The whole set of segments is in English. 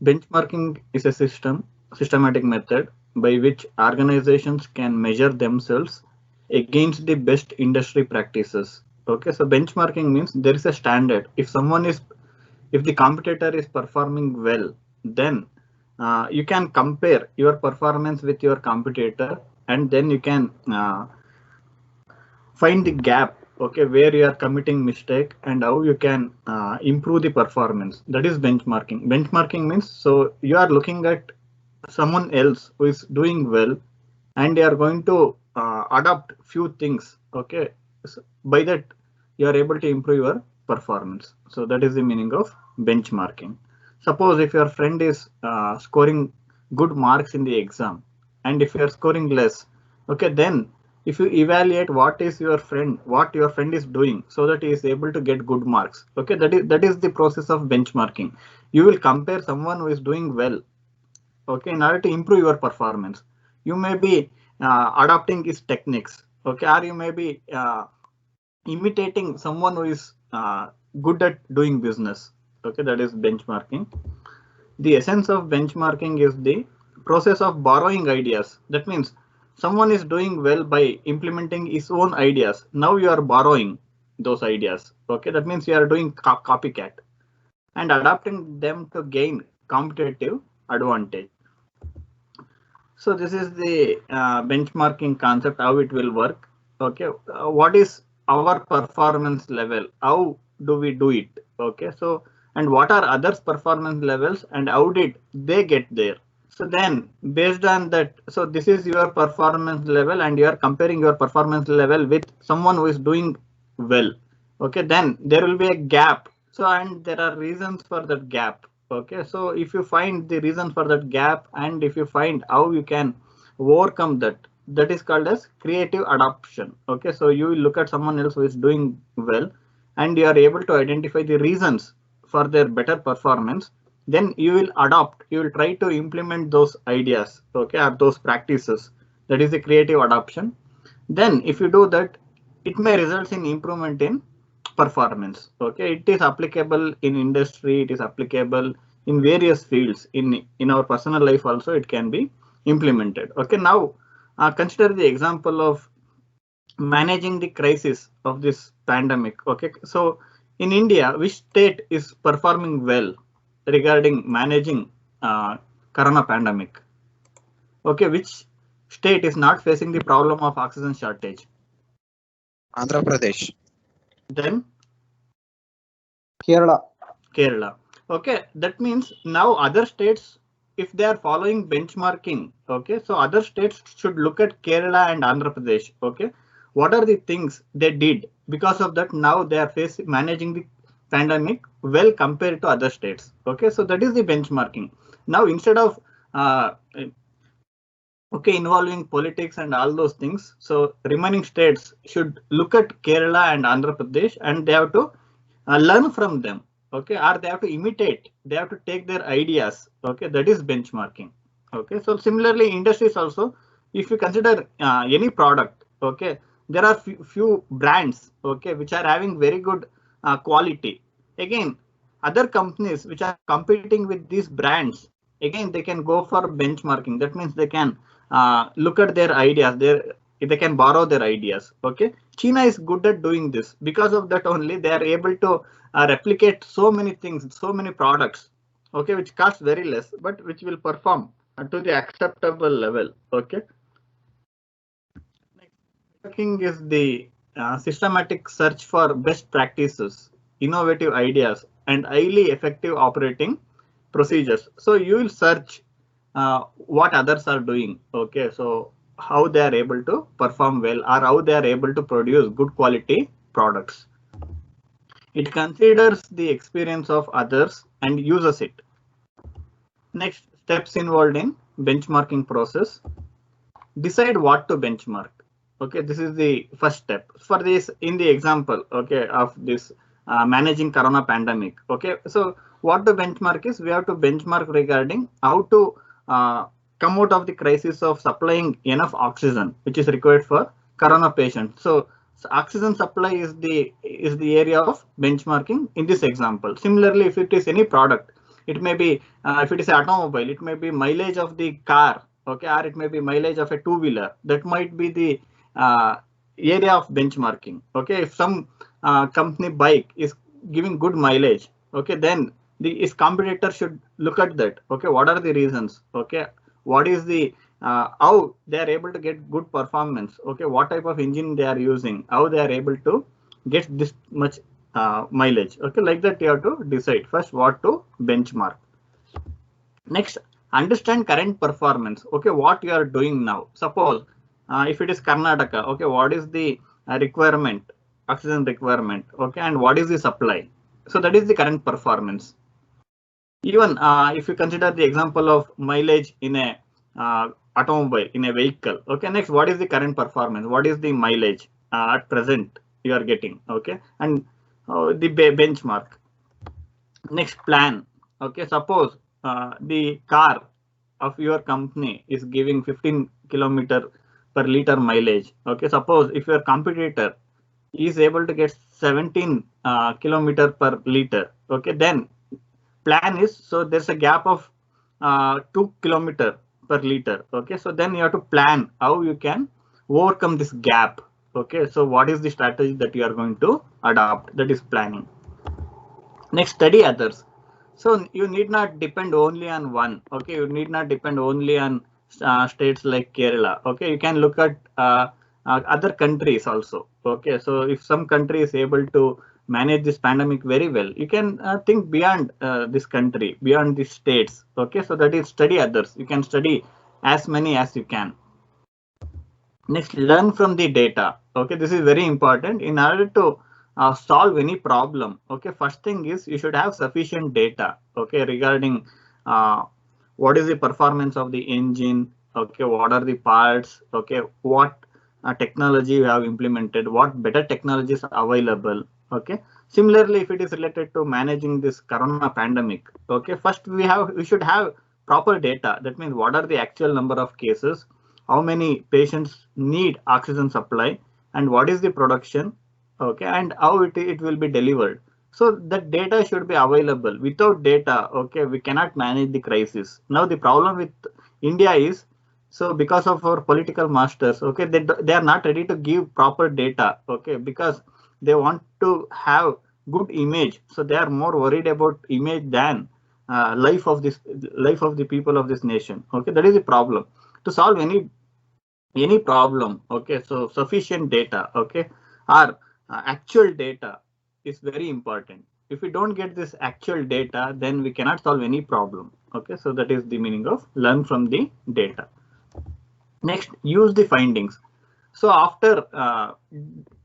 Benchmarking is a systematic method by which organizations can measure themselves against the best industry practices. Okay, so benchmarking means there is a standard. If the competitor is performing well, then you can compare your performance with your competitor, and then you can find the gap, okay, where you are committing mistake and how you can improve the performance. That is benchmarking means, so you are looking at someone else who is doing well, and you are going to adopt few things, okay. So by that you are able to improve your performance. So that is the meaning of benchmarking. Suppose if your friend is scoring good marks in the exam, and if you are scoring less, okay, then if you evaluate what your friend is doing, so that he is able to get good marks, okay, that is the process of benchmarking. You will compare someone who is doing well, okay, in order to improve your performance. You may be adopting his techniques, okay, or you may be imitating someone who is good at doing business, okay. That is benchmarking. The essence of benchmarking is the process of borrowing ideas. That means someone is doing well by implementing his own ideas. Now you are borrowing those ideas. Okay, that means you are doing copycat and adapting them to gain competitive advantage. So this is the benchmarking concept, how it will work. Okay, what is our performance level? How do we do it? Okay, so and what are others' performance levels and how did they get there? So then based on that, so this is your performance level and you are comparing your performance level with someone who is doing well. Okay, then there will be a gap. So and there are reasons for that gap. Okay, so if you find the reason for that gap and if you find how you can overcome that, that is called as creative adoption. Okay, so you will look at someone else who is doing well and you are able to identify the reasons for their better performance, then you will adopt, you will try to implement those ideas, okay, or those practices. That is the creative adoption. Then if you do that, it may result in improvement in performance. Okay, it is applicable in industry, it is applicable in various fields. In our personal life also it can be implemented. Okay, now consider the example of managing the crisis of this pandemic. Okay, so in India, which state is performing well regarding managing corona pandemic? Okay, which state is not facing the problem of oxygen shortage? Andhra Pradesh. Then Kerala. Kerala. Okay, that means now other states, if they are following benchmarking, okay, so other states should look at Kerala and Andhra Pradesh. Okay, what are the things they did? Because of that, now they are managing the pandemic well compared to other states. Okay, so that is the benchmarking. Now instead of okay, involving politics and all those things, so remaining states should look at Kerala and Andhra Pradesh and they have to learn from them, okay, or they have to imitate, they have to take their ideas, okay, that is benchmarking. Okay, so similarly industries also, if you consider any product, okay, there are few brands, okay, which are having very good quality. Again, other companies which are competing with these brands, again they can go for benchmarking. That means they can look at their ideas, they can borrow their ideas. Okay, China is good at doing this. Because of that only they are able to replicate so many things, so many products, okay, which cost very less but which will perform to the acceptable level. Okay, benchmarking is the systematic search for best practices, innovative ideas and highly effective operating procedures. So you will search what others are doing, okay, so how they are able to perform well or how they are able to produce good quality products. It considers the experience of others and uses it. Next, steps involved in benchmarking process. Decide what to benchmark. Okay, this is the first step. For this, in the example, okay, of this managing corona pandemic. Okay, so what the benchmark is, we have to benchmark regarding how to come out of the crisis of supplying enough oxygen, which is required for corona patients. So oxygen supply is the area of benchmarking in this example. Similarly, if it is any product, it may be if it is an automobile, it may be mileage of the car, okay, or it may be mileage of a two-wheeler. That might be the area of benchmarking. Okay, if some company bike is giving good mileage, okay, then its competitor should look at that. Okay, what are the reasons? Okay, what is the how they are able to get good performance? Okay, what type of engine they are using? How they are able to get this much mileage? Okay, like that you have to decide first what to benchmark. Next, understand current performance. Okay, what you are doing now. Suppose if it is Karnataka, okay, what is the requirement, oxygen requirement, okay, and what is the supply? So that is the current performance. Even if you consider the example of mileage in a automobile, in a vehicle, okay, next, what is the current performance? What is the mileage at present you are getting? Okay, and the benchmark. Next, plan. Okay, suppose the car of your company is giving 15 kilometer per liter mileage. Okay, suppose if your competitor is able to get 17 kilometer per liter, okay, then plan is, so there's a gap of 2 kilometer per liter. Okay, so then you have to plan how you can overcome this gap. Okay, so what is the strategy that you are going to adopt? That is planning. Next, study others. So you need not depend only on one. Okay, you need not depend only on states like Kerala. Okay, you can look at other countries also. Okay, so if some country is able to manage this pandemic very well, you can think beyond this country, beyond the states. Okay, so that is study others. You can study as many as you can. Next, learn from the data. Okay, this is very important in order to solve any problem. Okay, first thing is you should have sufficient data. Okay, regarding what is the performance of the engine. Okay, what are the parts? Okay, what technology you have implemented? What better technologies are available? Okay, similarly, if it is related to managing this corona pandemic, okay, first we should have proper data. That means what are the actual number of cases, how many patients need oxygen supply, and what is the production, okay, and how it will be delivered. So that data should be available. Without data, okay, we cannot manage the crisis. Now the problem with India is, so because of our political masters, okay, they are not ready to give proper data, okay, because they want to have good image. So they are more worried about image than life of the people of this nation. Okay, that is the problem. To solve any problem, okay, so sufficient data, okay, or actual data is very important. If we don't get this actual data, then we cannot solve any problem. Okay, so that is the meaning of learn from the data. Next, use the findings. So after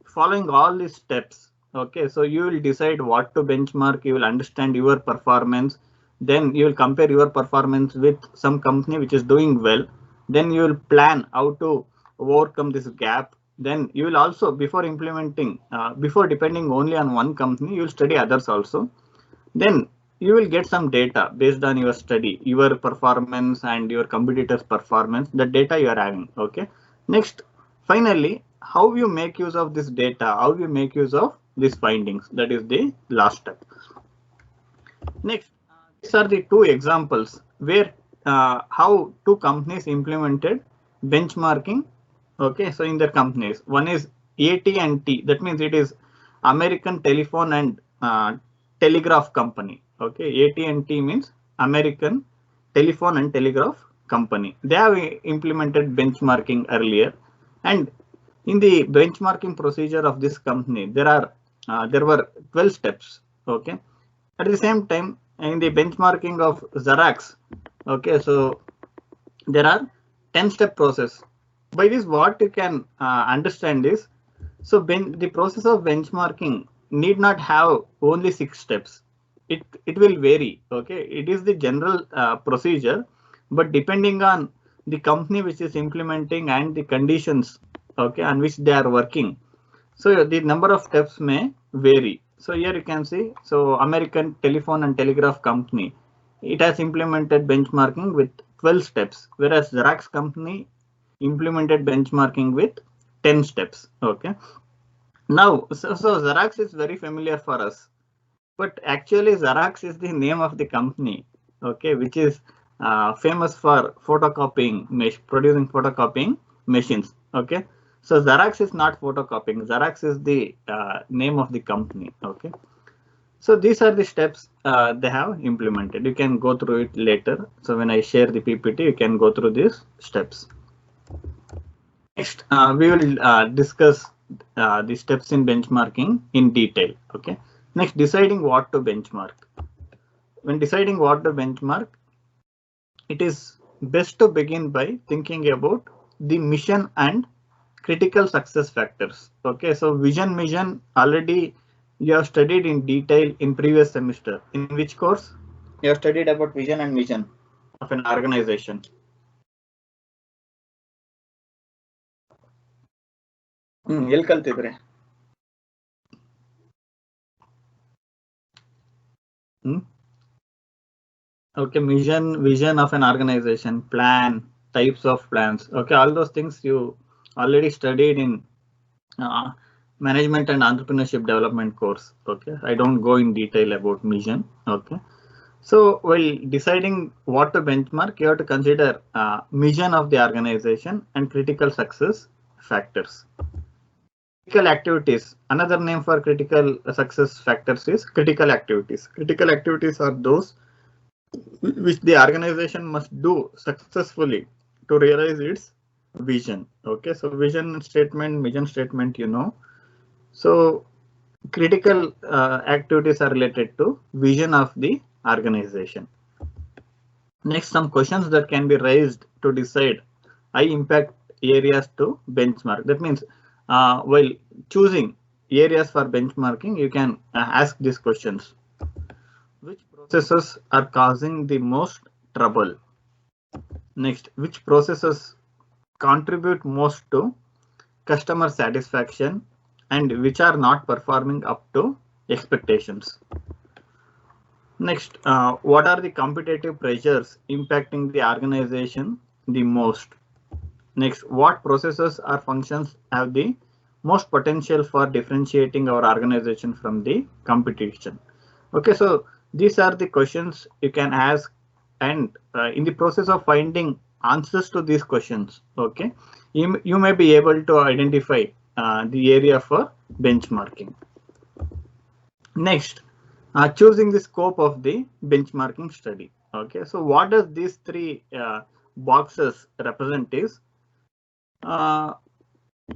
following all these steps, okay, so you will decide what to benchmark, you will understand your performance, then you will compare your performance with some company which is doing well, then you will plan how to overcome this gap. Then you will also, before implementing, before depending only on one company, you will study others also. Then you will get some data based on your study, your performance and your competitors' performance, the data you are having. Okay. Next, finally, how you make use of this data, how you make use of these findings. That is the last step. Next, these are the two examples where how two companies implemented benchmarking. Okay, so in their companies, one is AT&T. That means it is American Telephone and Telegraph Company. Okay, AT&T means American Telephone and Telegraph Company. They have implemented benchmarking earlier, and in the benchmarking procedure of this company, there were 12 steps. Okay, at the same time, in the benchmarking of Xerox, okay, so there are 10-step process. By this, what you can understand is, so the process of benchmarking need not have only 6 steps. It will vary. Okay, it is the general procedure, but depending on the company which is implementing and the conditions, okay, on which they are working, so the number of steps may vary. So here you can see, so American Telephone and Telegraph Company, it has implemented benchmarking with 12 steps, whereas Xerox Company implemented benchmarking with 10 steps. Okay. Now, so Xerox is very familiar for us, but actually Xerox is the name of the company. okay, which is famous for photocopying, producing photocopying machines. Okay, so Xerox is not photocopying. Xerox is the name of the company. Okay, so these are the steps they have implemented. You can go through it later. So when I share the PPT, you can go through these steps. Next, we will discuss the steps in benchmarking in detail. Okay. Next, deciding what to benchmark. When deciding what to benchmark, it is best to begin by thinking about the mission and critical success factors. Okay, so vision mission already you have studied in detail in previous semester. In which course you have studied about vision and mission of an organization? ಎಲ್ಲಿ ಕಲ್ತಿದ್ರೆ? Okay, vision of an organization, plan, types of plans. Okay, all those things you already studied in management and entrepreneurship development course. Okay, I don't go in detail about mission. Okay, so while deciding what to benchmark, you have to consider mission of the organization and critical success factors. Critical activities. Another name for critical success factors is critical activities. Critical activities are those which the organization must do successfully to realize its vision. Okay, so vision statement, mission statement, you know. So critical activities are related to vision of the organization. Next, some questions that can be raised to decide high impact areas to benchmark. That means while choosing areas for benchmarking, you can ask these questions. Which processes are causing the most trouble? Next, which processes contribute most to customer satisfaction and which are not performing up to expectations? Next, what are the competitive pressures impacting the organization the most? Next, what processes or functions have the most potential for differentiating our organization from the competition? Okay, so these are the questions you can ask, and in the process of finding answers to these questions, okay, you may be able to identify the area for benchmarking. Next, choosing the scope of the benchmarking study. Okay, so what does these three boxes represent is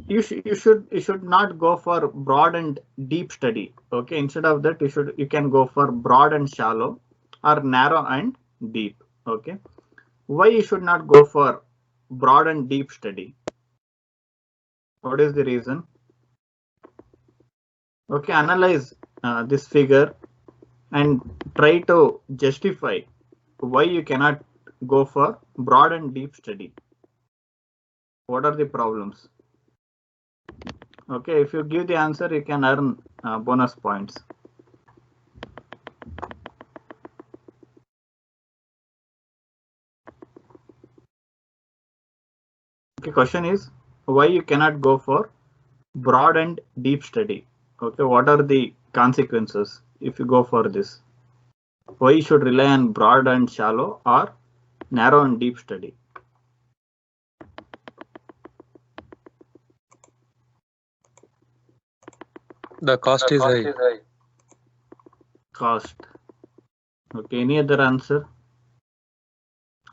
you should not go for broad and deep study. Okay, instead of that you can go for broad and shallow or narrow and deep. Okay, why you should not go for broad and deep study? What is the reason? Okay, analyze this figure and try to justify why you cannot go for broad and deep study. What are the problems? Okay, if you give the answer, you can earn bonus points. Okay, question is why you cannot go for broad and deep study. Okay, what are the consequences if you go for this? Why you should rely on broad and shallow or narrow and deep study? The cost is high. Cost. Okay, any other answer?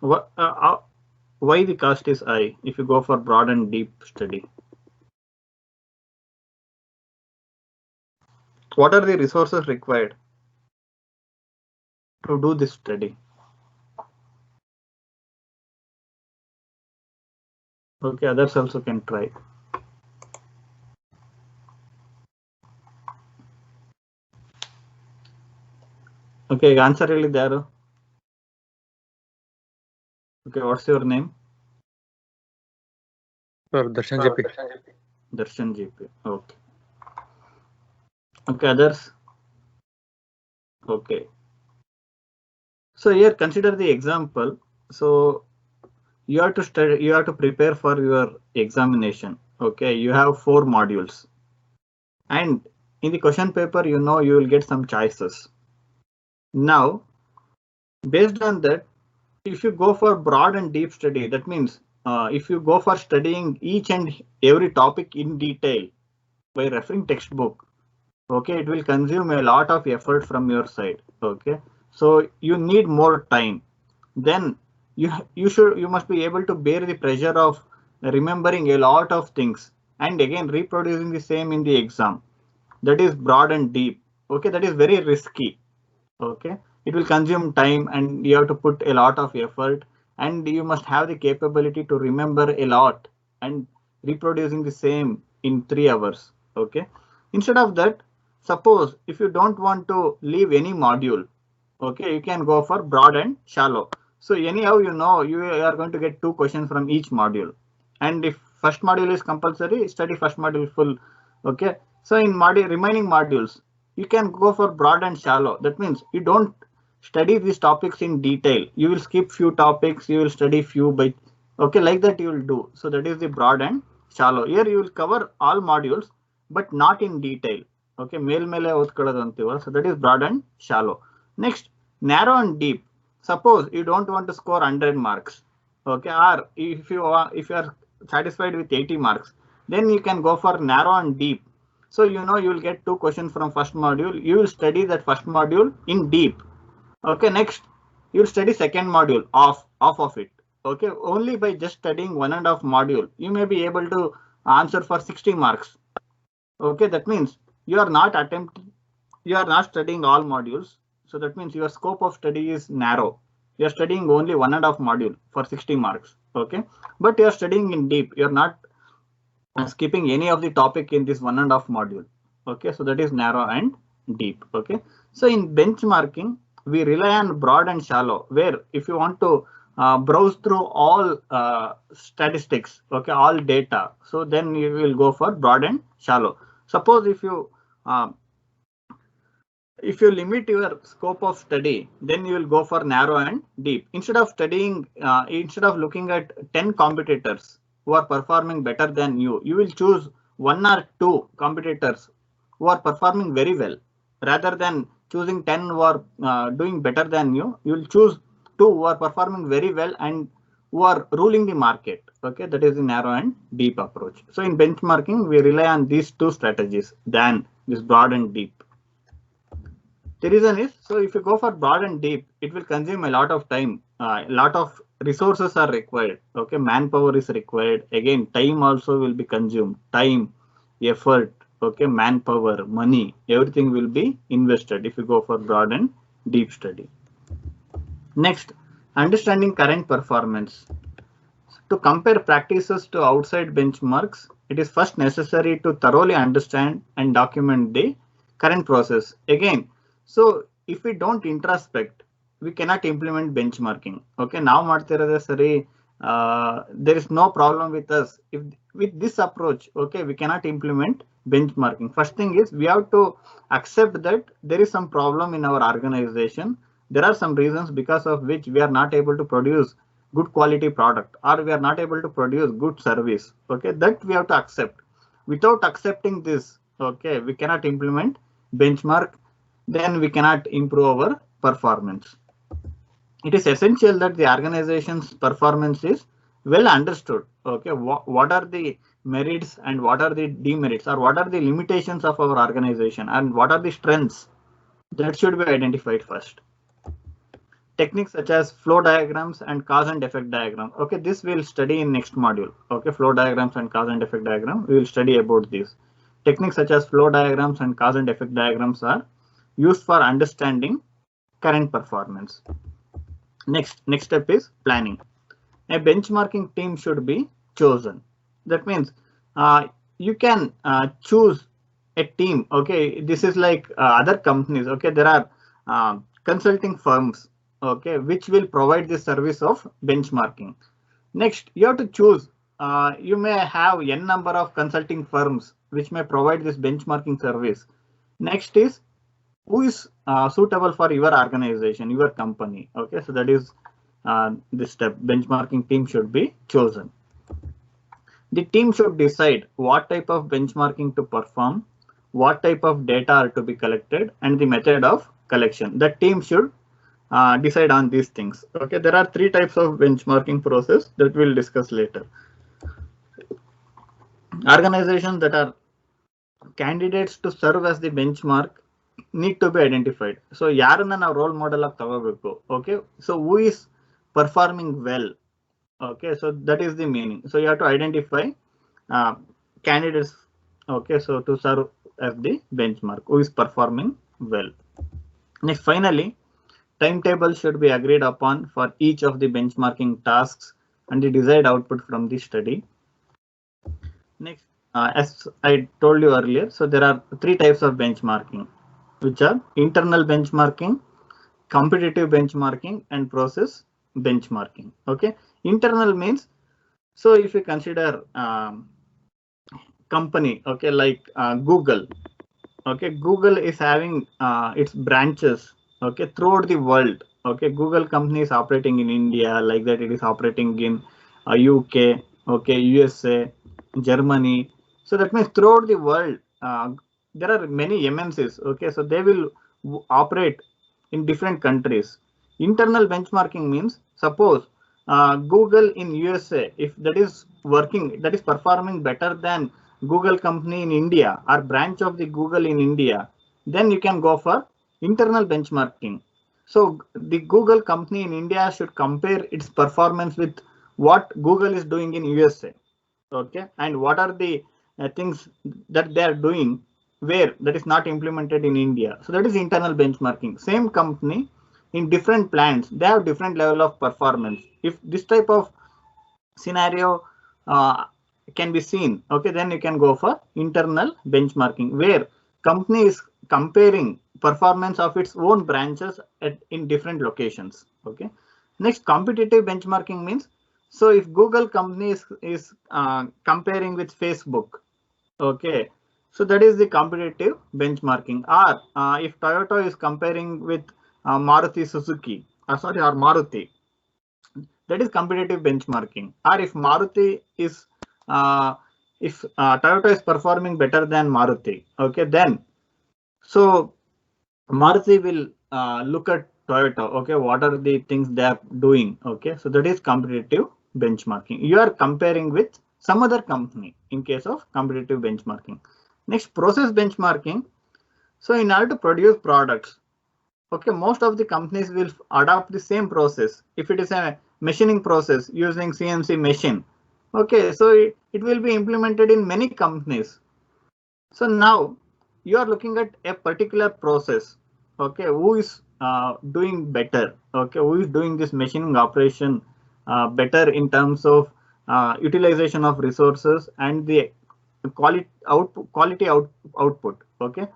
Why the cost is high if you go for broad and deep study? What are the resources required to do this study? Okay, others also can try. Okay, answer really there. Okay, what's your name? Sir, Darshan JP. Darshan JP. Okay. Okay, others. Okay. So here consider the example. So you have to study, you have to prepare for your examination. Okay, you have 4 modules, and in the question paper, you know, you will get some choices. Now, Based on that, if you go for broad and deep study, that means if you go for studying each and every topic in detail by referring textbook, okay, it will consume a lot of effort from your side. Okay, so you need more time. Then you must be able to bear the pressure of remembering a lot of things and again reproducing the same in the exam. That is broad and deep. Okay, that is very risky. Okay, it will consume time and you have to put a lot of effort and you must have the capability to remember a lot and reproducing the same in 3 hours. Okay, instead of that, suppose if you don't want to leave any module, okay, you can go for broad and shallow. So anyhow, you know, you are going to get 2 questions from each module, and if first module is compulsory, study first module full. Okay, so in module remaining modules, you can go for broad and shallow. That means you don't study these topics in detail. You will skip few topics, you will study few by, okay, like that you will do. So that is the broad and shallow. Here you will cover all modules, but not in detail. Okay, mele ಓದ್ಕೊಳ್ಳೋದು ಅಂತೀವ. So that is broad and shallow. Next, narrow and deep. Suppose you don't want to score 100 marks. Okay, or if you are satisfied with 80 marks, then you can go for narrow and deep. So you know you will get 2 questions from first module. You will study that first module in deep. Okay, next you will study second module off of it. Okay, only by just studying 1.5 module, you may be able to answer for 60 marks. Okay, that means you are not studying all modules. So that means your scope of study is narrow. You are studying only 1.5 module for 60 marks. Okay, but you are studying in deep. You are not skipping any of the topic in this 1.5 module. Okay, so that is narrow and deep. Okay, so in benchmarking, we rely on broad and shallow, where if you want to browse through all statistics, okay, all data, so then you will go for broad and shallow. Suppose if you limit your scope of study, then you will go for narrow and deep. Instead of looking at 10 competitors who are performing better than you, you will choose 1 or 2 competitors who are performing very well. Rather than choosing 10 who are doing better than you, you will choose 2 who are performing very well and who are ruling the market. Okay, that is the narrow and deep approach. So in benchmarking, we rely on these 2 strategies than this broad and deep. The reason is, so if you go for broad and deep, it will consume a lot of time. A lot of resources are required. Okay, manpower is required. Again, time also will be consumed. Time, effort, okay, manpower, money, everything will be invested if you go for broad and deep study. Next, understanding current performance. To compare practices to outside benchmarks, it is first necessary to thoroughly understand and document the current process. Again, so if we don't introspect, we cannot implement benchmarking. Okay, now ಮಾಡ್ತಿರೋದೇ ಸರಿ, there is no problem with us. If with this approach, okay, we cannot implement benchmarking. First thing is we have to accept that there is some problem in our organization. There are some reasons because of which we are not able to produce good quality product, or we are not able to produce good service. Okay, that we have to accept. Without accepting this, okay, we cannot implement benchmark. Then we cannot improve our performance. It is essential that the organization's performance is well understood. Okay, what are the merits and what are the demerits, or what are the limitations of our organization and what are the strengths, that should be identified first. Techniques such as flow diagrams and cause and effect diagram. Okay, this we'll study in next module. Okay, flow diagrams and cause and effect diagram, we will study about this. Techniques such as flow diagrams and cause and effect diagrams are used for understanding current performance. Next step is planning. A benchmarking team should be chosen. That means you can choose a team. Okay, this is like other companies. Okay, there are consulting firms, okay, which will provide the service of benchmarking. Next, you have to choose. You may have n number of consulting firms which may provide this benchmarking service. Next is, who is suitable for your organization, your company. Okay, so that is this step. Benchmarking team should be chosen. The team should decide what type of benchmarking to perform, what type of data are to be collected, and the method of collection. The team should decide on these things. Okay, there are 3 types of benchmarking process that we'll discuss later. Organizations that are candidates to serve as the benchmark need to be identified. So ಯಾರನ್ನ ನಾವು role model ಆಗಿ ತಗೋಬೇಕು. Okay, so who is performing well? Okay, so that is the meaning. So you have to identify candidates. Okay, so to serve as the benchmark, who is performing well. Next, finally, timetable should be agreed upon for each of the benchmarking tasks and the desired output from the study. Next, as I told you earlier, so there are 3 types of benchmarking, which are internal benchmarking, competitive benchmarking, and process benchmarking. Okay, internal means, so if you consider company, okay, like Google. Okay, Google is having its branches, okay, throughout the world. Okay, Google company is operating in India, like that it is operating in UK, okay, USA, Germany. So that means throughout the world there are many MNCs. Okay, so they will operate in different countries. Internal benchmarking means, suppose Google in USA, if that is working, that is performing better than Google company in India or branch of the Google in India, then you can go for internal benchmarking. So the Google company in India should compare its performance with what Google is doing in USA. Okay, and what are the things that they are doing where that is not implemented in India. So that is internal benchmarking. Same company in different plants, they have different level of performance. If this type of scenario can be seen, okay, then you can go for internal benchmarking, where company is comparing performance of its own branches in different locations. Okay, next, competitive benchmarking means, so if Google company is comparing with Facebook, okay, so that is the competitive benchmarking. Or if Toyota is comparing with Maruti Suzuki, or Maruti, that is competitive benchmarking. Or if Maruti is if Toyota is performing better than Maruti, okay, then so Maruti will look at Toyota. Okay, what are the things they are doing? Okay, so that is competitive benchmarking. You are comparing with some other company in case of competitive benchmarking. Next, process benchmarking. So in order to produce products, okay, most of the companies will adopt the same process. If it is a machining process using CNC machine, okay, so it will be implemented in many companies. So now you are looking at a particular process. Okay, who is doing better? Okay, who is doing this machining operation better in terms of utilization of resources and the quality output. Okay,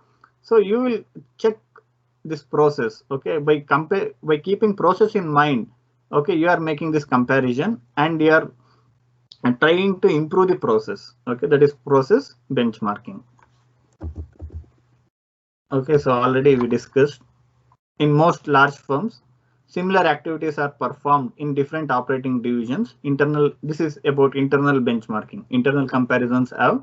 so you will check this process. Okay, by keeping process in mind, okay, you are making this comparison and you are trying to improve the process. Okay, that is process benchmarking. Okay, so already we discussed, in most large firms, similar activities are performed in different operating divisions. This is about internal benchmarking. Internal comparisons have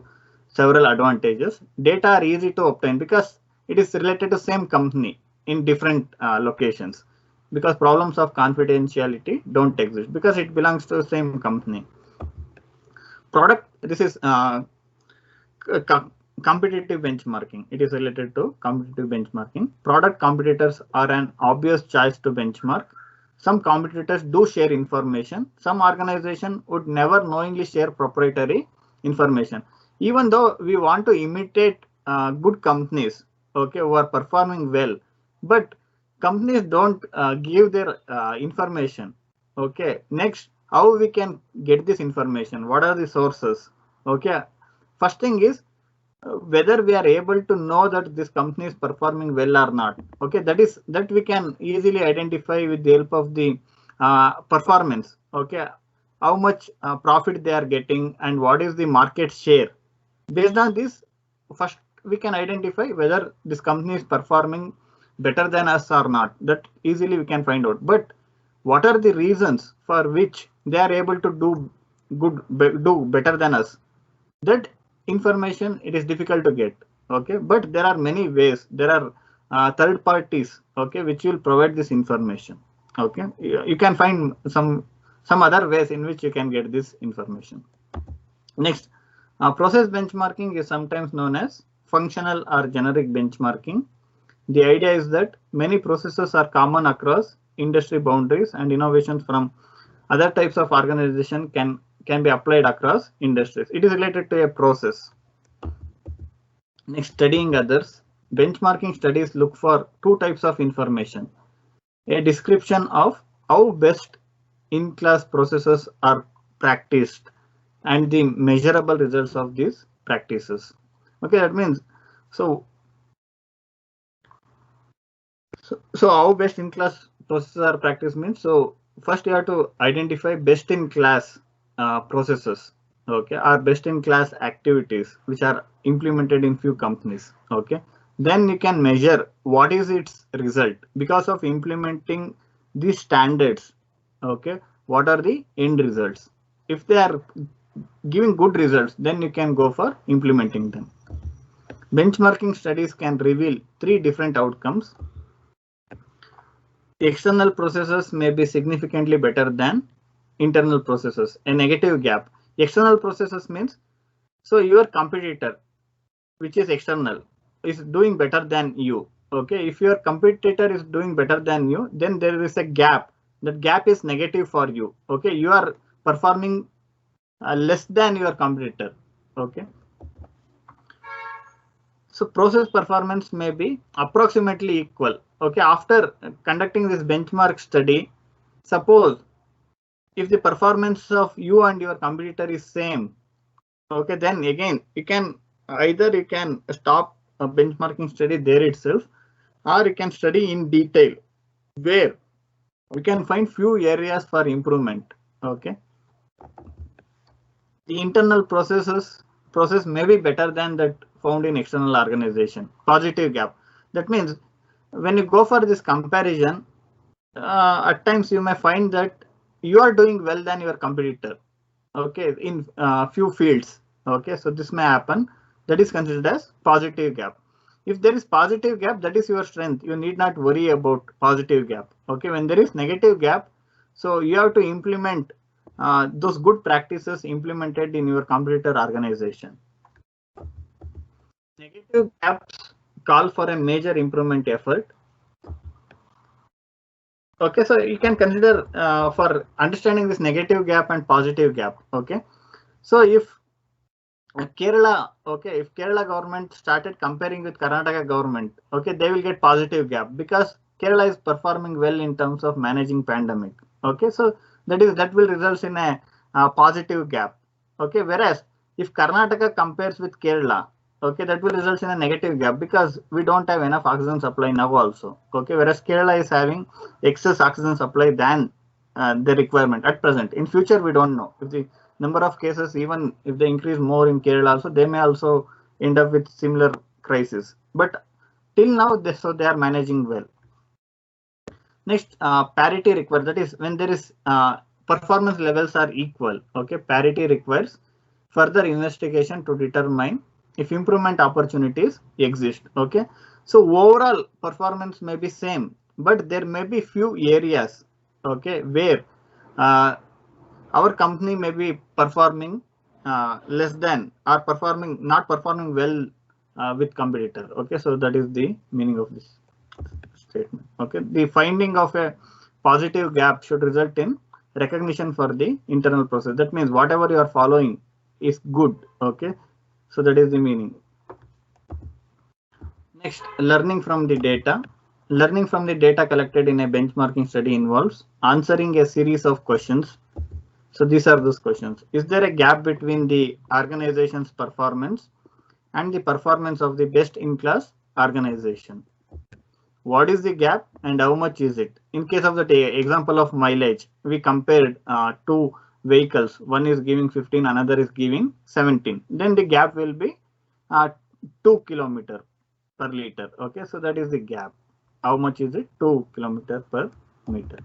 several advantages. Data are easy to obtain because it is related to same company in different locations, because problems of confidentiality don't exist because it belongs to the same company. This is competitive benchmarking. It is related to competitive benchmarking. Product competitors are an obvious choice to benchmark. Some competitors do share information. Some organizations would never knowingly share proprietary information. Even though we want to imitate good companies, okay, who are performing well, but companies don't give their information. Okay, next, how we can get this information? What are the sources? Okay, first thing is whether we are able to know that this company is performing well or not. Okay, that we can easily identify with the help of the performance. Okay, how much profit they are getting and what is the market share. Based on this, first we can identify whether this company is performing better than us or not. That easily we can find out. But what are the reasons for which they are able to do better than us? That information, it is difficult to get. Okay, but there are many ways. There are third parties, okay, which will provide this information. Okay, you can find some other ways in which you can get this information. Next, process benchmarking is sometimes known as functional or generic benchmarking. The idea is that many processes are common across industry boundaries, and innovations from other types of organization can be applied across industries. It is related to a process. Next, studying others. Benchmarking studies look for two types of information: a description of how best in class processes are practiced and the measurable results of these practices. Okay, that means so how best in class processes are practiced means, so first you have to identify best in class processes, okay, or best in class activities which are implemented in few companies. Okay, then you can measure what is its result because of implementing these standards. Okay, what are the end results? If they are giving good results, then you can go for implementing them. Benchmarking studies can reveal three different outcomes. External processes may be significantly better than internal processes. A negative gap. External processes means, so your competitor, which is external, is doing better than you. Okay, if your competitor is doing better than you, then there is a gap. That gap is negative for you. Okay, you are performing less than your competitor. Okay, so process performance may be approximately equal. Okay, after conducting this benchmark study, suppose if the performance of you and your competitor is same, okay, then again you can stop a benchmarking study there itself, or you can study in detail where we can find few areas for improvement. Okay, the internal process may be better than that found in external organization. Positive gap. That means when you go for this comparison, at times you may find that you are doing well than your competitor. Okay, in few fields. Okay, so this may happen. That is considered as positive gap. If there is positive gap, that is your strength. You need not worry about positive gap. Okay, when there is negative gap, so you have to implement those good practices implemented in your competitor organization. Negative gaps call for a major improvement effort. Okay, so you can consider for understanding this negative gap and positive gap. Okay, so if Kerala, okay, if Kerala government started comparing with Karnataka government, okay, they will get positive gap because Kerala is performing well in terms of managing pandemic. Okay, so that will result in a positive gap. Okay, whereas if Karnataka compares with Kerala, okay, that will result in a negative gap because we don't have enough oxygen supply now also. Okay, whereas Kerala is having excess oxygen supply than the requirement at present. In future, we don't know if the number of cases, even if they increase more in Kerala also, they may also end up with similar crisis. But till now, they are managing well. Next, parity requires, that is when there is performance levels are equal. Okay, parity requires further investigation to determine if improvement opportunities exist. Okay, so overall performance may be same, but there may be few areas, okay, where our company may be performing less than or not performing well with competitor. Okay, so that is the meaning of this statement. Okay, the finding of a positive gap should result in recognition for the internal process. That means whatever you are following is good. Okay, so that is the meaning. Next, learning from the data. Learning from the data collected in a benchmarking study involves answering a series of questions. So these are those questions. Is there a gap between the organization's performance and the performance of the best in class organization? What is the gap and how much is it? In case of the example of mileage, we compared two vehicles. One is giving 15, another is giving 17. Then the gap will be 2 km per liter. Okay, so that is the gap. How much is it? 2 km per meter.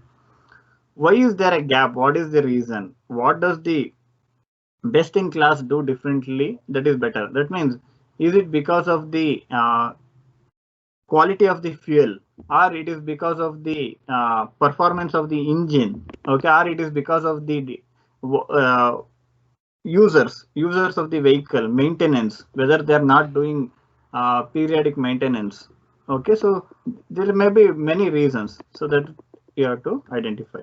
Why is there a gap? What is the reason? What does the best in class do differently that is better? That means, is it because of the quality of the fuel, or it is because of the performance of the engine, okay, or it is because of the uh, users of the vehicle maintenance, whether they are not doing periodic maintenance. Okay, so there may be many reasons, so that you have to identify.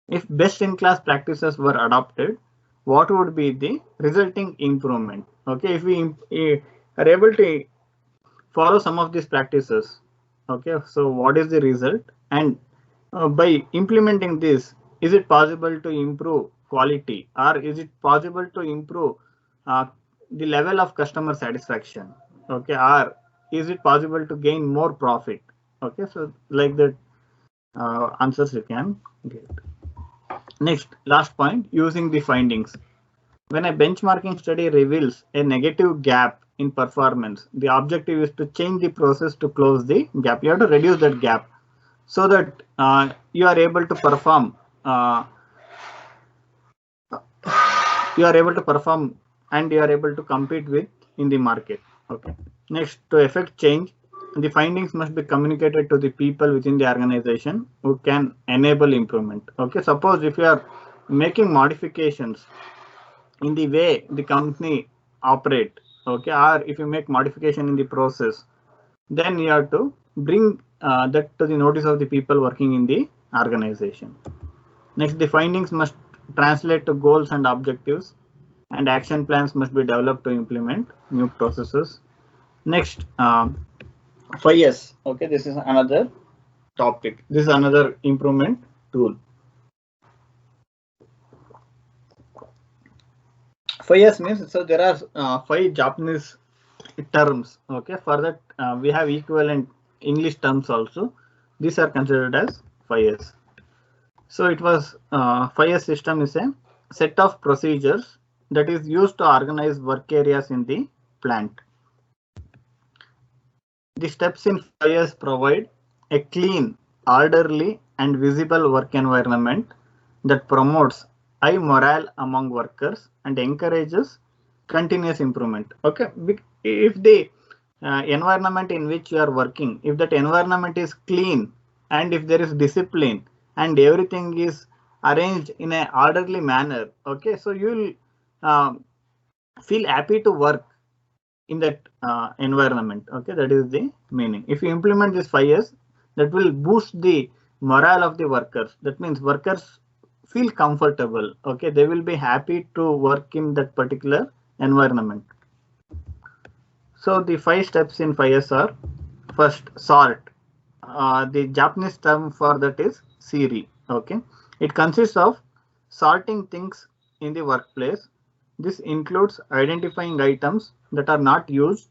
If best in class practices were adopted, what would be the resulting improvement? Okay, if we are able to follow some of these practices, okay, so what is the result? And by implementing this, is it possible to improve quality, or is it possible to improve uh, the level of customer satisfaction? Okay, or is it possible to gain more profit? Okay, so like that answers you can get. Next, last point, using the findings. When a benchmarking study reveals a negative gap in performance, the objective is to change the process to close the gap. You have to reduce that gap so that you are able to perform. You are able to perform and you are able to compete with in the market. Okay. Next, to effect change, the findings must be communicated to the people within the organization who can enable improvement. Okay. Suppose if you are making modifications in the way the company operate, okay, or if you make modification in the process, then you have to bring that to the notice of the people working in the organization. Next, the findings must translate to goals and objectives, and action plans must be developed to implement new processes. Next, 5S. Okay, this is another topic. This is another improvement tool. 5S means, so there are 5 Japanese terms. Okay, for that we have equivalent English terms also. These are considered as 5S. So it was 5S system is a set of procedures that is used to organize work areas in the plant. The steps in 5S provide a clean, orderly, and visible work environment that promotes high morale among workers and encourages continuous improvement. Okay, if the environment in which you are working, if that environment is clean and if there is discipline and everything is arranged in an orderly manner, okay, so you will feel happy to work in that environment. Okay, that is the meaning. If you implement this 5S, that will boost the morale of the workers. That means workers feel comfortable. Okay, they will be happy to work in that particular environment. So the 5 steps in 5S are: first, sort. The Japanese term for that is siri. Okay, it consists of sorting things in the workplace. This includes identifying items that are not used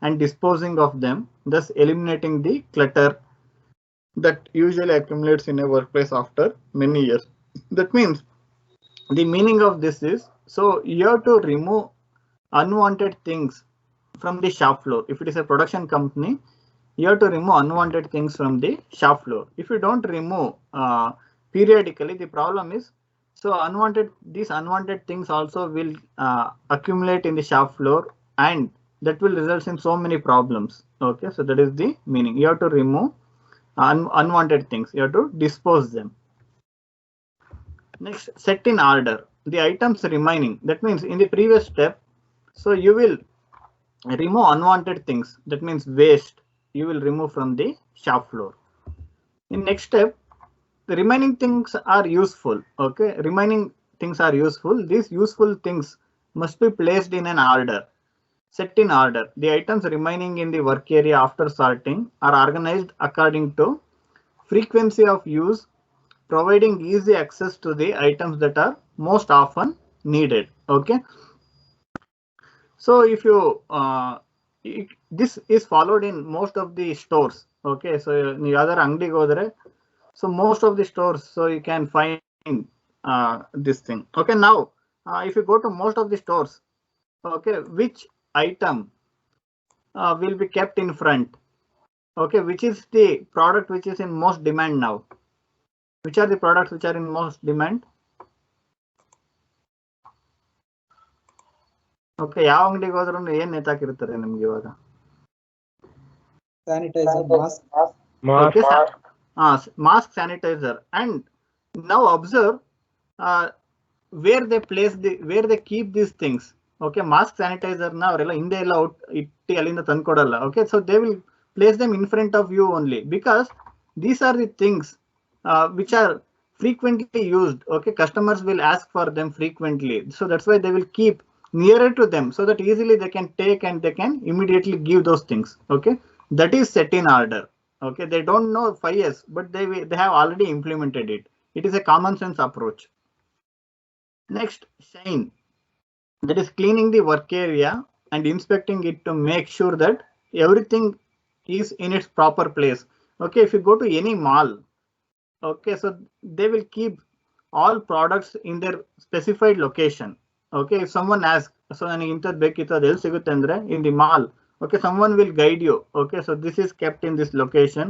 and disposing of them, thus eliminating the clutter that usually accumulates in a workplace after many years. That means the meaning of this is, so you have to remove unwanted things from the shop floor. If it is a production company, you have to remove unwanted things from the shop floor. If you don't remove periodically, the problem is, so these unwanted things also will accumulate in the shop floor, and that will result in so many problems. Okay, so that is the meaning. You have to remove unwanted things. You have to dispose them. Next, set in order the items remaining. That means in the previous step, so you will remove unwanted things. That means waste. You will remove from the shop floor. In next step, the remaining things are useful. Okay, remaining things are useful. These useful things must be placed in an order. Set in order. The items remaining in the work area after sorting are organized according to frequency of use, providing easy access to the items that are most often needed. Okay, so if you this is followed in most of the stores. Okay, so ನೀವು ಯಾವ್ದಾರ ಅಂಗಡಿಗೆ ಹೋದ್ರೆ, so most of the stores, so you can find this thing. Okay, now if you go to most of the stores, okay, which item will be kept in front? Okay, which is the product which is in most demand now? Which are the products which are in most demand? Okay, ಯಾವ ಅಂಗಡಿಗೆ ಹೋದ್ರೂ ಏನ್ ನೇತಾಕಿರ್ತಾರೆ ನಿಮ್ಗೆ ಇವಾಗ? Sanitizer, mask. Mask. Okay, mask, sanitizer, and now observe where they keep these things. Okay, mask, sanitizer na ಅವರೆಲ್ಲ ಹಿಂದೆ ಎಲ್ಲ ಇಟ್ಟು ಅಲ್ಲಿಂದ ತಂದ್ಕೊಡಲ್ಲ. Okay, so they will place them in front of you only because these are the things which are frequently used. Okay, customers will ask for them frequently, so that's why they will keep nearer to them so that easily they can take and they can immediately give those things. Okay, that is set in order. Okay, they don't know 5 years, but they have already implemented it. It is a common sense approach. Next, shine, that is cleaning the work area and inspecting it to make sure that everything is in its proper place. Okay, if you go to any mall, okay, so they will keep all products in their specified location. Okay, if someone asks, so ನನಗೆ ಇಂಥದ್ದು ಬೇಕಿತ್ತು ಅದು ಎಲ್ಲಿ ಸಿಗುತ್ತೆ ಅಂದ್ರೆ in the mall, okay, someone will guide you. Okay, so this is kept in this location,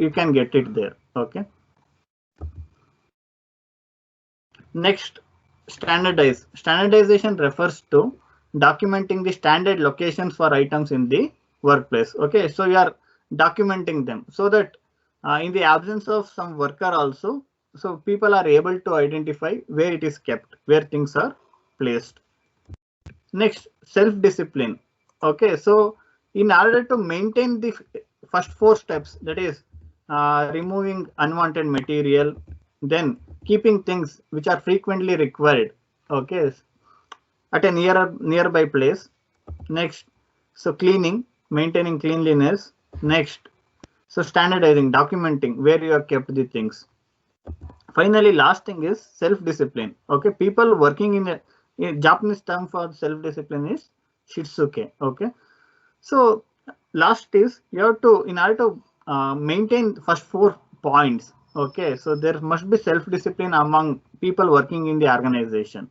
you can get it there. Okay, next, standardize. Standardization refers to documenting the standard locations for items in the workplace. Okay, so you are documenting them so that in the absence of some worker also, so people are able to identify where it is kept, where things are placed. Next, self-discipline. Okay, so in order to maintain the first 4 steps, that is removing unwanted material, then keeping things which are frequently required, okay, at a nearby place. Next, so cleaning, maintaining cleanliness. Next, so standardizing, documenting where you have kept the things. Finally, last thing is self-discipline. Okay, people working in a Japanese term for self-discipline is shitsuke. Okay, so last is you have to, in order to maintain the first 4 points. Okay, so there must be self-discipline among people working in the organization.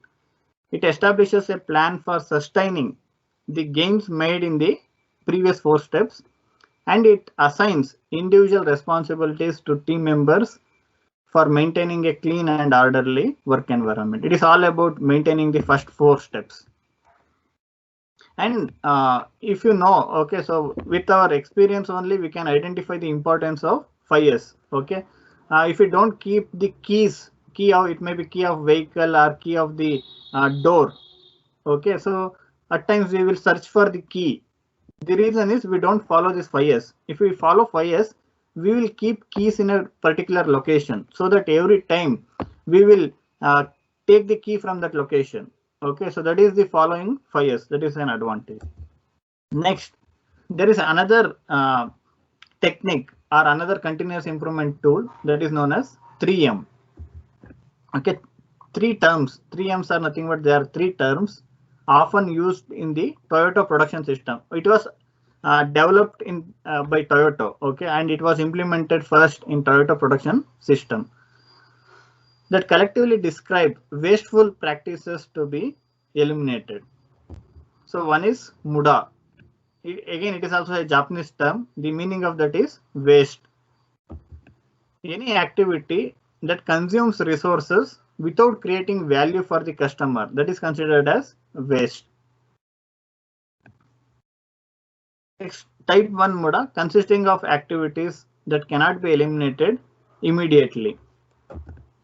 It establishes a plan for sustaining the gains made in the previous 4 steps, and it assigns individual responsibilities to team members for maintaining a clean and orderly work environment. It is all about maintaining the first 4 steps. And if you know, okay, so with our experience only we can identify the importance of 5S. Okay, if you don't keep the key of, it may be key of vehicle or key of the door. Okay, so at times we will search for the key. The reason is we don't follow this 5S. If we follow 5S, we will keep keys in a particular location so that every time we will take the key from that location. Okay, so that is the following 5S. That is an advantage. Next, there is another technique or another continuous improvement tool that is known as 3M. Okay, 3 terms. 3Ms are nothing but they are 3 terms often used in the Toyota production system. It was developed in by Toyota. Okay, and it was implemented first in Toyota production system, that collectively describe wasteful practices to be eliminated. So one is MUDA. Again, it is also a Japanese term. The meaning of that is waste. Any activity that consumes resources without creating value for the customer, that is considered as waste. Next, type 1 MUDA, consisting of activities that cannot be eliminated immediately.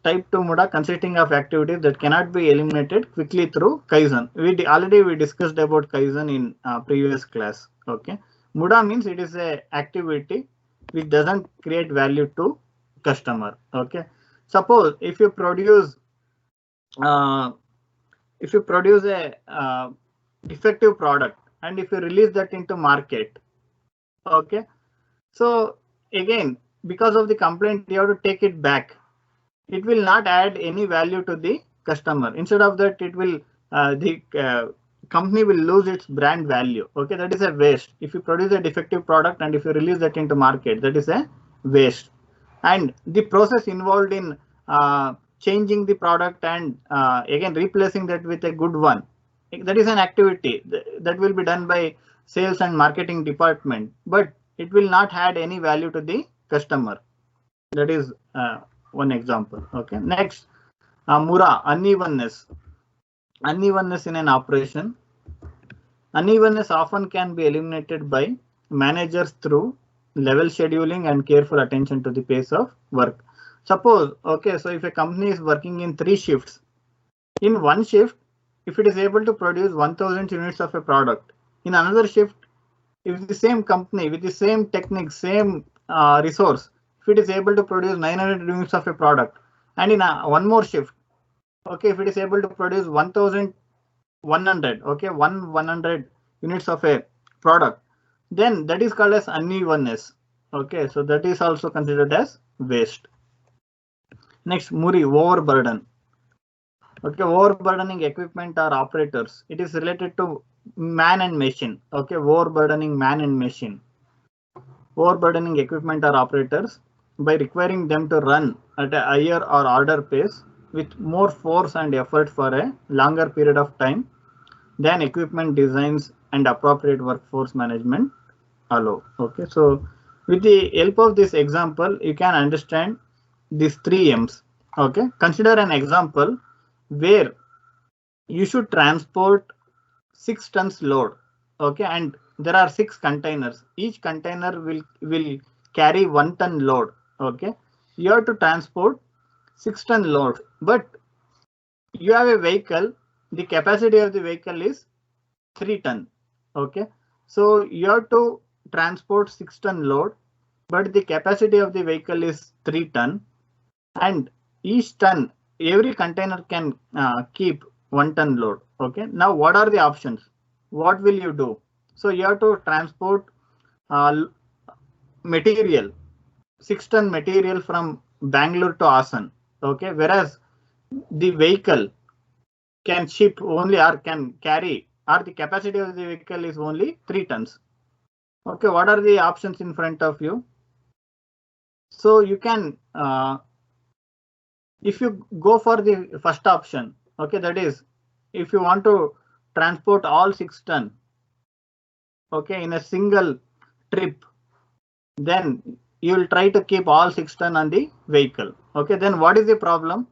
Type 2 MUDA, consisting of activities that cannot be eliminated quickly through Kaizen. Already we discussed about Kaizen in previous class. Okay, MUDA means it is a activity which doesn't create value to customer. Okay, suppose if you produce a defective product and if you release that into market, okay, so again because of the complaint you have to take it back. It will not add any value to the customer. Instead of that, it will the company will lose its brand value. Okay, that is a waste. If you produce a defective product and if you release that into market, that is a waste. And the process involved in changing the product and again replacing that with a good one, that is an activity that will be done by sales and marketing department, but it will not add any value to the customer. That is one example. Okay, next, MURA, unevenness. Unevenness in an operation. Unevenness often can be eliminated by managers through level scheduling and careful attention to the pace of work. Suppose, okay, so if a company is working in 3 shifts, in one shift, if it is able to produce 1000 units of a product, in another shift, if the same company with the same technique, same resource, if it is able to produce 900 units of a product, and in one more shift, okay, if it is able to produce 1100, okay, 100 units of a product, then that is called as unevenness. Okay, so that is also considered as waste. Next, Muri, overburden. Okay, overburdening equipment or operators. It is related to man and machine. Okay, overburdening man and machine. Overburdening equipment or operators by requiring them to run at a higher or harder pace with more force and effort for a longer period of time than equipment designs and appropriate workforce management allow. Okay, so with the help of this example, you can understand these 3 M's. Okay, consider an example where you should transport 6 tons load. Okay, and there are 6 containers. Each container will carry 1 ton load. Okay, you have to transport 6 ton load, but you have a vehicle. The capacity of the vehicle is 3 ton. Okay, so you have to transport 6 ton load, but the capacity of the vehicle is 3 ton, and each ton, every container can keep 1 ton load. Okay, now what are the options? What will you do? So you have to transport material, 6 ton material from Bangalore to Asan. Okay, whereas the vehicle can ship only or can carry, or the capacity of the vehicle is only 3 tons. Okay, what are the options in front of you? So you can, if you go for the first option, okay, that is, if you want to transport all 6 ton, okay, in a single trip, then you will try to keep all 6 ton on the vehicle. Okay, then what is the problem?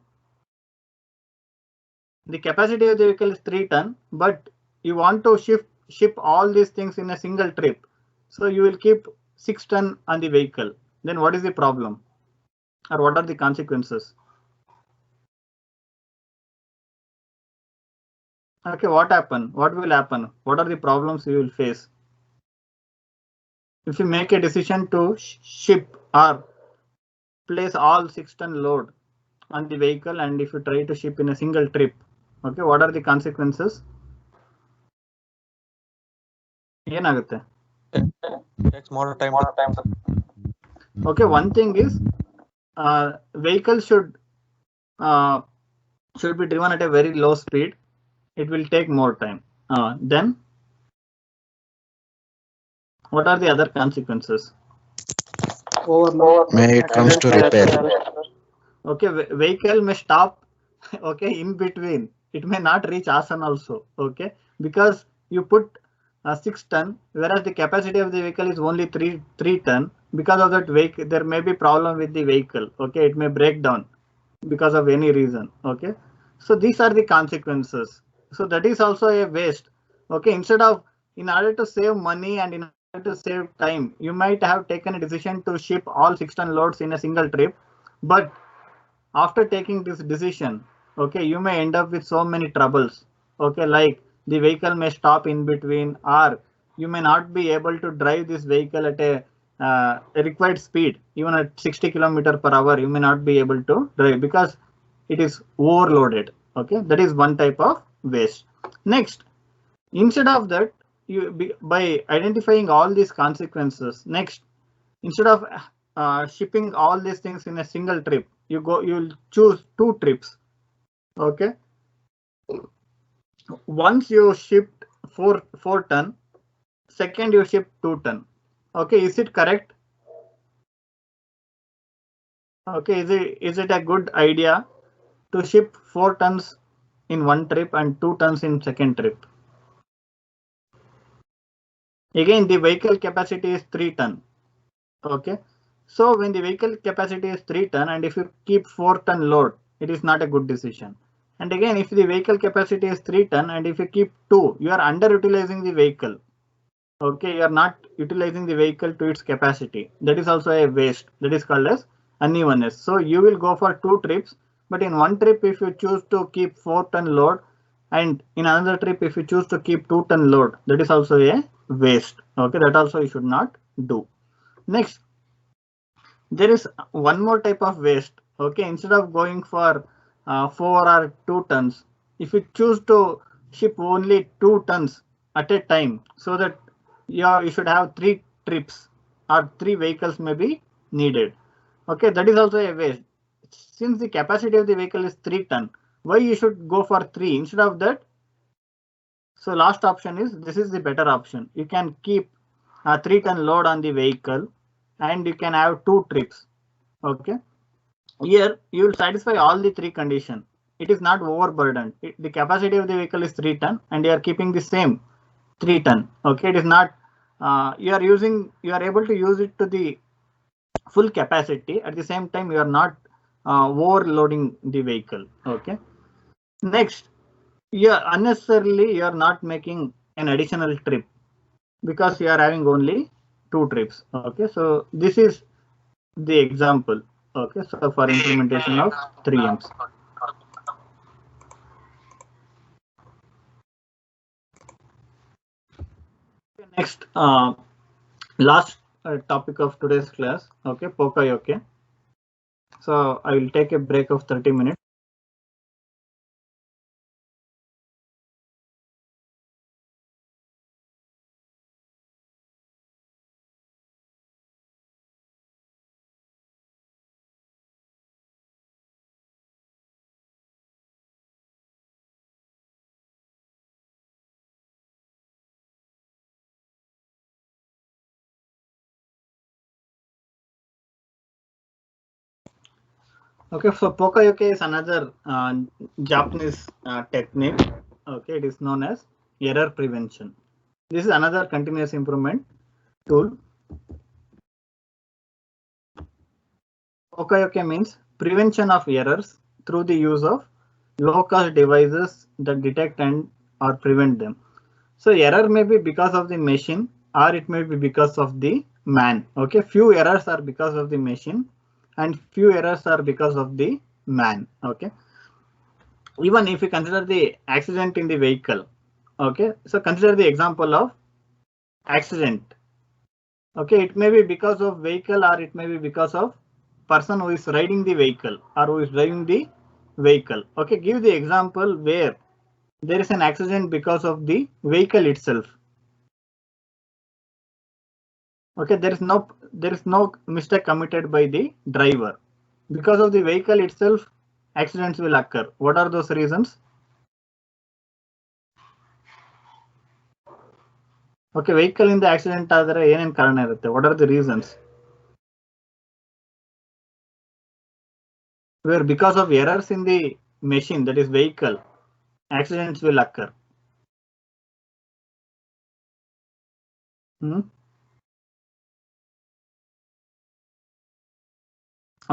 The capacity of the vehicle is 3 ton, but you want to ship all these things in a single trip. So you will keep 6 ton on the vehicle. Then what is the problem? Or what are the consequences? Okay, what happen? What will happen? What are the problems you will face? If you make a decision to ship or place all 6 ton load on the vehicle, and if you try to ship in a single trip, okay, what are the consequences? ಏನಾಗುತ್ತೆ? Takes more time. Okay, one thing is vehicle should be driven at a very low speed. It will take more time. Then what are the other consequences? When it comes to repair. Okay, vehicle may stop okay, in between. It may not reach Asan also. Okay, because you put 6 ton, whereas the capacity of the vehicle is only 3 ton. Because of that vehicle, there may be problem with the vehicle. Okay, it may break down because of any reason. Okay, so these are the consequences. So that is also a waste. Okay, instead of, in order to save money and in order to save time, you might have taken a decision to ship all 6 ton loads in a single trip, but after taking this decision, okay, you may end up with so many troubles. Okay, like the vehicle may stop in between, or you may not be able to drive this vehicle at a required speed. Even at 60 km/h, you may not be able to drive because it is overloaded. Okay, that is one type of waste. Next, instead of that, by identifying all these consequences, next, instead of shipping all these things in a single trip, you'll choose 2 trips. Okay, once you shipped 4 ton, second you ship 2 ton. Okay, is it correct? Okay, is it a good idea to ship 4 tons in one trip and 2 tons in second trip? Again, the vehicle capacity is 3 ton. Okay, so when the vehicle capacity is 3 ton and if you keep 4 ton load, it is not a good decision. And again, if the vehicle capacity is 3 ton and if you keep 2, you are underutilizing the vehicle. Okay, you are not utilizing the vehicle to its capacity. That is also a waste. That is called as unevenness. So you will go for 2 trips, but in one trip, if you choose to keep 4-ton load, and in another trip, if you choose to keep 2-ton load, that is also a waste. Okay, that also you should not do. Next, there is one more type of waste. Okay, instead of going for 4 or 2 tons, if you choose to ship only 2 tons at a time, so that you should have 3 trips or 3 vehicles may be needed. Okay, that is also a waste. Since the capacity of the vehicle is 3 ton, why you should go for 3 instead of that? So last option is, this is the better option. You can keep a 3-ton load on the vehicle and you can have 2 trips. Okay, here you will satisfy all the 3 conditions. It is not overburdened. The capacity of the vehicle is 3 ton and you are keeping the same 3 ton. Okay, it is not, you are able to use it to the full capacity. At the same time, you are not overloading the vehicle. Okay, next, unnecessarily you are not making an additional trip because you are having only 2 trips. Okay, so this is the example. Okay, so for implementation of 3Ms. Next, last topic of today's class. Okay, Poka-yoke. So I will take a break of 30 minutes. Okay, so Poka-yoke is another Japanese technique. Okay, it is known as error prevention. This is another continuous improvement tool. Poka-yoke means prevention of errors through the use of low-cost devices that detect and or prevent them. So error may be because of the machine or it may be because of the man. Okay, few errors are because of the machine and few errors are because of the man. Okay, even if you consider the accident in the vehicle. Okay, so consider the example of accident. Okay, it may be because of vehicle or it may be because of person who is riding the vehicle or who is driving the vehicle. Okay, give the example where there is an accident because of the vehicle itself. Okay, there is no mistake committed by the driver. Because of the vehicle itself, accidents will occur. What are those reasons? Okay, vehicle in the accident ಆದರೆ ಏನೇನು ಕಾರಣ ಇರುತ್ತೆ? What are the reasons? Where because of errors in the machine, that is vehicle, accidents will occur.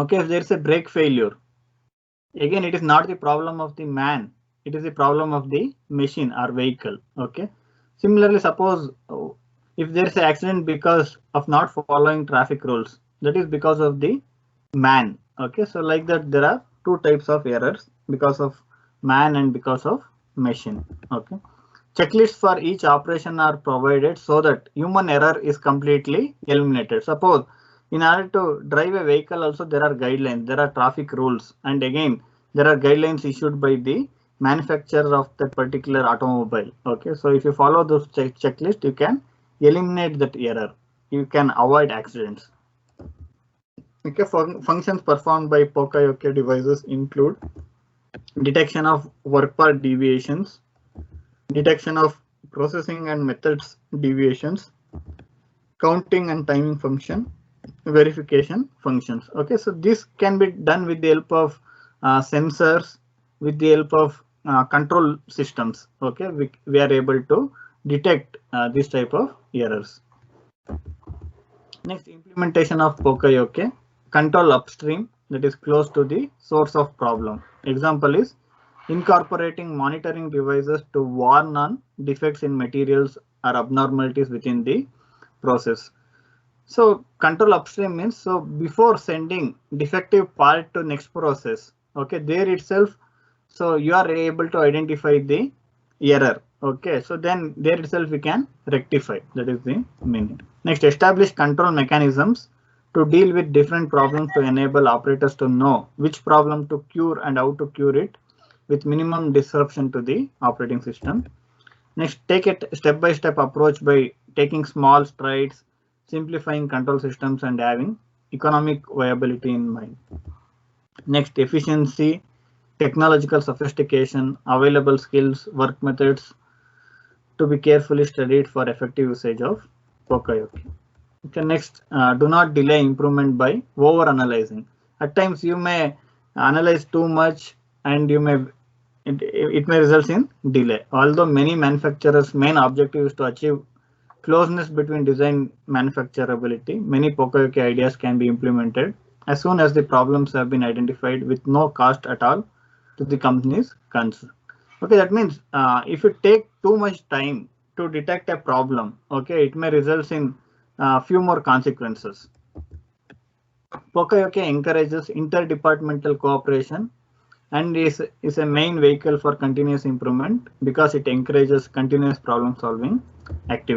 Okay, if there is a brake failure, again it is not the problem of the man, it is the problem of the machine or vehicle. Okay, similarly, suppose if there is an accident because of not following traffic rules, that is because of the man. Okay, so like that there are 2 types of errors, because of man and because of machine. Okay, checklists for each operation are provided so that human error is completely eliminated. Suppose in order to drive a vehicle also there are guidelines, there are traffic rules, and again there are guidelines issued by the manufacturer of that particular automobile. Okay, so if you follow those checklist, you can eliminate that error, you can avoid accidents. Okay, functions performed by Poka-yoke devices include detection of work part deviations, detection of processing and methods deviations, counting and timing function, verification functions. Okay, so this can be done with the help of sensors, with the help of control systems. Okay, we are able to detect this type of errors. Next, implementation of Poka-yoke. Control upstream, that is close to the source of problem. Example is incorporating monitoring devices to warn on defects in materials or abnormalities within the process. So control upstream means, so before sending defective part to next process, okay, there itself, so you are able to identify the error. Okay, so then there itself we can rectify. That is the meaning. Next, establish control mechanisms to deal with different problems to enable operators to know which problem to cure and how to cure it with minimum disruption to the operating system. Next, take it step-by-step approach by taking small strides, simplifying control systems and having economic viability in mind. Next, efficiency, technological sophistication, available skills, work methods to be carefully studied for effective usage of Poka-Yoke. Okay, next, do not delay improvement by over-analyzing. At times you may analyze too much and you may it may result in delay. Although many manufacturers' main objective is to achieve closeness between design manufacturability, many Poka-Yoke ideas can be implemented as soon as the problems have been identified with no cost at all to the company's concern. Okay, that means if you take too much time to detect a problem, okay, it may result in few more consequences. Poka-Yoke encourages interdepartmental cooperation and is a main vehicle for continuous improvement because it encourages continuous problem solving activity.